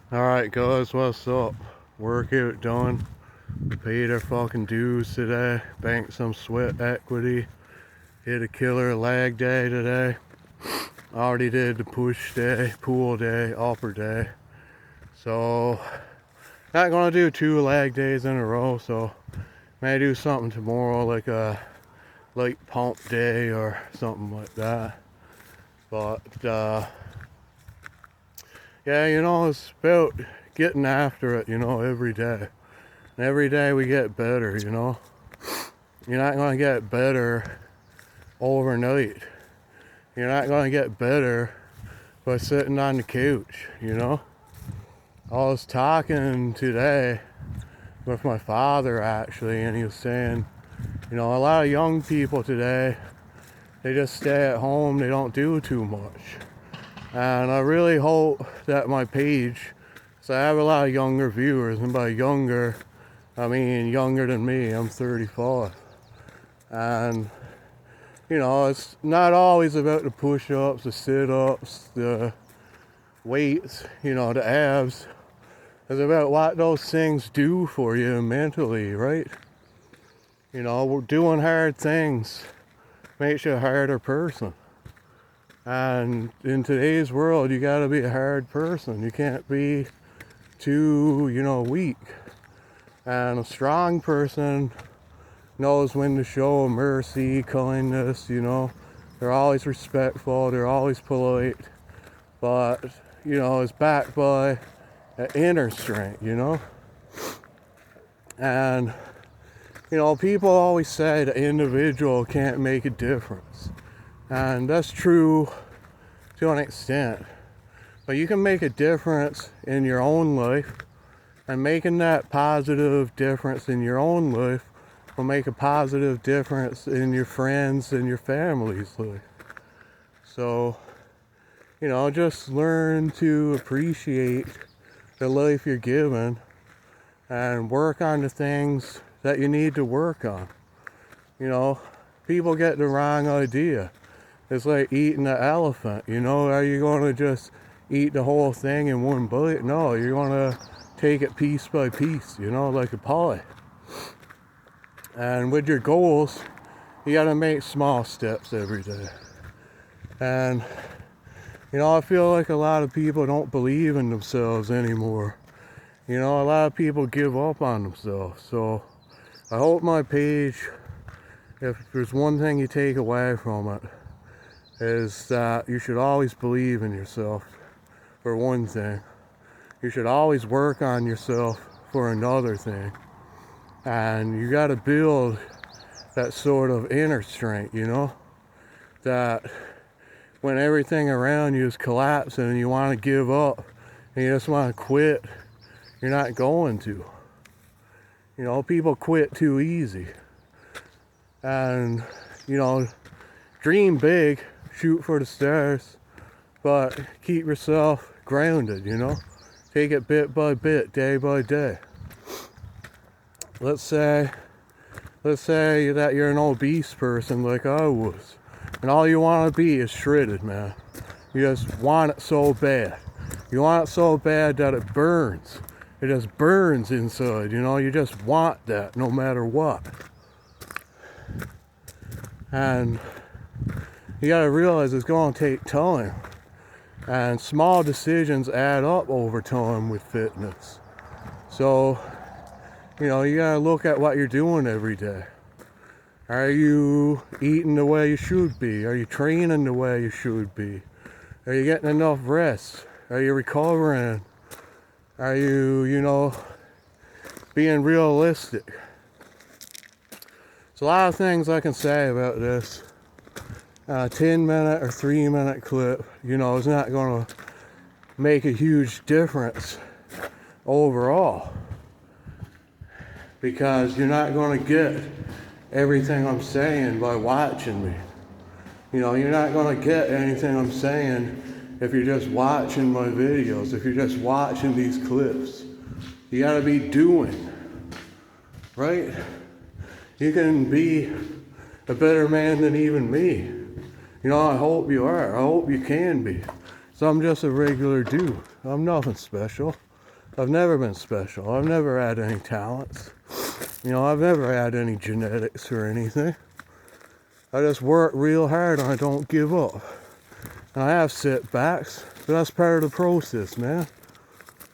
Alright guys, what's up? Workout done. We paid our fucking dues today. Banked some sweat equity. Hit a killer leg day today. Already did the push day, pool day, upper day. So, not gonna do 2 leg days in a row, so may do something tomorrow like a light pump day or something like that. But, yeah, it's about getting after it, every day. And every day we get better, You're not going to get better overnight. You're not going to get better by sitting on the couch. I was talking today with my father actually, and he was saying, a lot of young people today, they just stay at home, they don't do too much. And I really hope that my page, so I have a lot of younger viewers, and by younger, I mean younger than me. I'm 35. And, it's not always about the push-ups, the sit-ups, the weights, the abs. It's about what those things do for you mentally, right? We're doing hard things makes you a harder person. And in today's world, you gotta be a hard person. You can't be too, weak. And a strong person knows when to show mercy, kindness, They're always respectful, they're always polite. But, it's backed by an inner strength, And, people always say the individual can't make a difference. And that's true to an extent. But you can make a difference in your own life, and making that positive difference in your own life will make a positive difference in your friends and your family's life. So, just learn to appreciate the life you're given and work on the things that you need to work on. People get the wrong idea. It's like eating an elephant, Are you going to just eat the whole thing in one bite? No, you're going to take it piece by piece, like a pie. And with your goals, you got to make small steps every day. And, I feel like a lot of people don't believe in themselves anymore. A lot of people give up on themselves. So I hope my page, if there's one thing you take away from it, is that you should always believe in yourself, for one thing. You should always work on yourself for another thing. And you got to build that sort of inner strength, that when everything around you is collapsing and you want to give up and you just want to quit, you're not going to. People quit too easy. And, dream big, shoot for the stars, but keep yourself grounded, Take it bit by bit, day by day. Let's say that you're an obese person like I was, and all you want to be is shredded, man. You just want it so bad. You want it so bad that it burns. It just burns inside, You just want that no matter what. And you gotta realize it's gonna take time. And small decisions add up over time with fitness. So, you gotta look at what you're doing every day. Are you eating the way you should be? Are you training the way you should be? Are you getting enough rest? Are you recovering? Are you, being realistic? There's a lot of things I can say about this. A 10-minute or 3-minute clip, is not going to make a huge difference overall. Because you're not going to get everything I'm saying by watching me. You're not going to get anything I'm saying if you're just watching my videos, if you're just watching these clips. You got to be doing, right? You can be a better man than even me. I hope you are. I hope you can be. So I'm just a regular dude. I'm nothing special. I've never been special. I've never had any talents. You know, I've never had any genetics or anything. I just work real hard and I don't give up. And I have setbacks, but that's part of the process, man.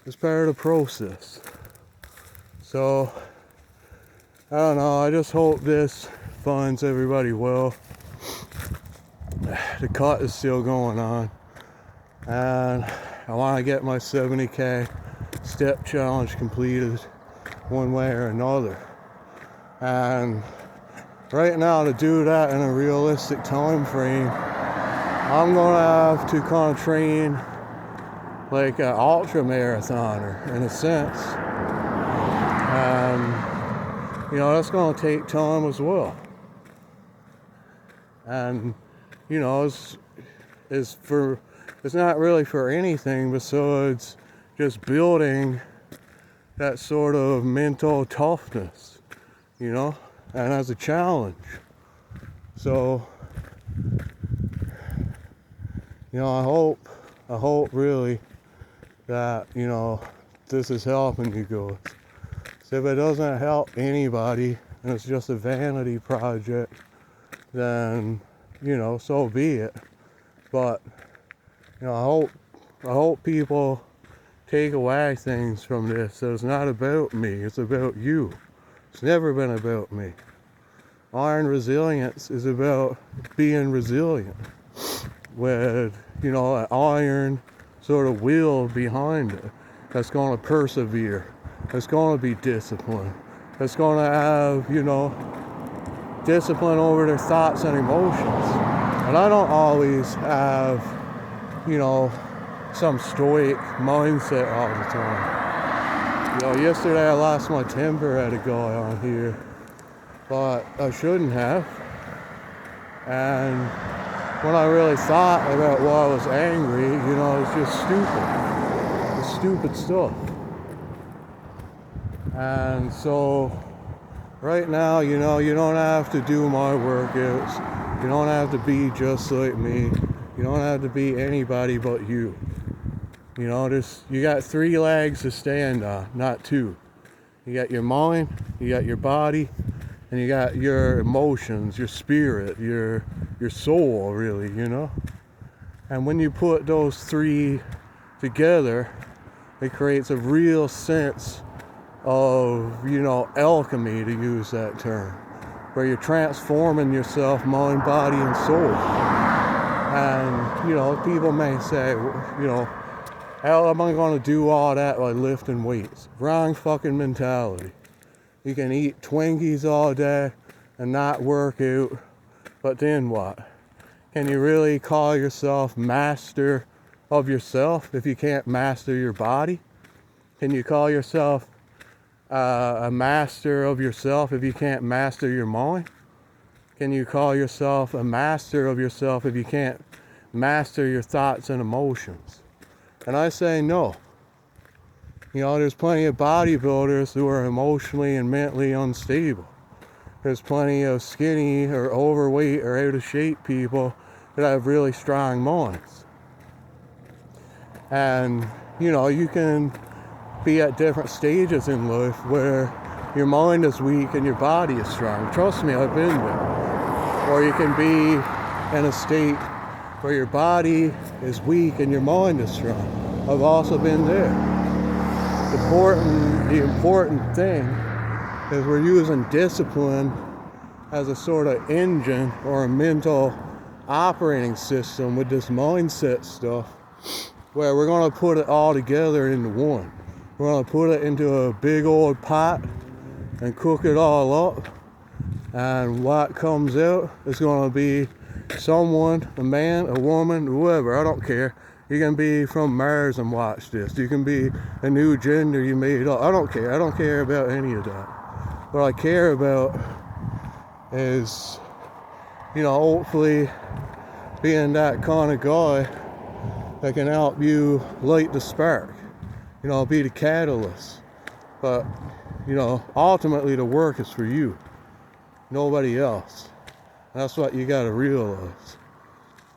It's part of the process. So, I don't know, I just hope this finds everybody well. The cut is still going on. And I want to get my 70K step challenge completed one way or another. And right now, to do that in a realistic time frame, I'm gonna have to kind of train like an ultra marathoner in a sense. And you know, that's gonna take time as well. And you know, it's not really for anything besides just building that sort of mental toughness, you know, and as a challenge. So, you know, I hope really that, you know, this is helping you guys. So if it doesn't help anybody and it's just a vanity project, then, you know, so be it. But, you know, I hope people take away things from this. So it's not about me, it's about you. It's never been about me. Iron resilience is about being resilient with, you know, an iron sort of will behind it that's going to persevere, that's going to be disciplined, that's going to have, you know, discipline over their thoughts and emotions. And I don't always have, you know, some stoic mindset all the time. You know, yesterday I lost my temper at a guy on here, but I shouldn't have. And when I really thought about why I was angry, you know, it's just stupid. It's stupid stuff. And so, right now, you know, you don't have to do my workouts. You don't have to be just like me. You don't have to be anybody but you. You know, you got 3 legs to stand on, not 2. You got your mind, you got your body, and you got your emotions, your spirit, your soul, really, you know? And when you put those 3 together, it creates a real sense of, you know, alchemy, to use that term, where you're transforming yourself, mind, body, and soul. And, you know, people may say, you know, how am I going to do all that by lifting weights? Wrong fucking mentality. You can eat Twinkies all day and not work out, but then what? Can you really call yourself master of yourself if you can't master your body? Can you call yourself a master of yourself if you can't master your mind? Can you call yourself a master of yourself if you can't master your thoughts and emotions? And I say no. You know, there's plenty of bodybuilders who are emotionally and mentally unstable. There's plenty of skinny or overweight or out of shape people that have really strong minds. And, you know, you can be at different stages in life where your mind is weak and your body is strong. Trust me, I've been there. Or you can be in a state where your body is weak and your mind is strong. I've also been there. The important thing is we're using discipline as a sort of engine or a mental operating system with this mindset stuff, where we're going to put it all together into one. We're going to put it into a big old pot and cook it all up, and what comes out is going to be someone, a man, a woman, whoever, I don't care. You can be from Mars and watch this. You can be a new gender you made up. I don't care. I don't care about any of that. What I care about is, you know, hopefully being that kind of guy that can help you light the spark. You know, be the catalyst. But, you know, ultimately the work is for you. Nobody else. That's what you gotta realize.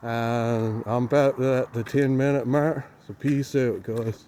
And I'm about at the 10-minute mark. So peace out, guys.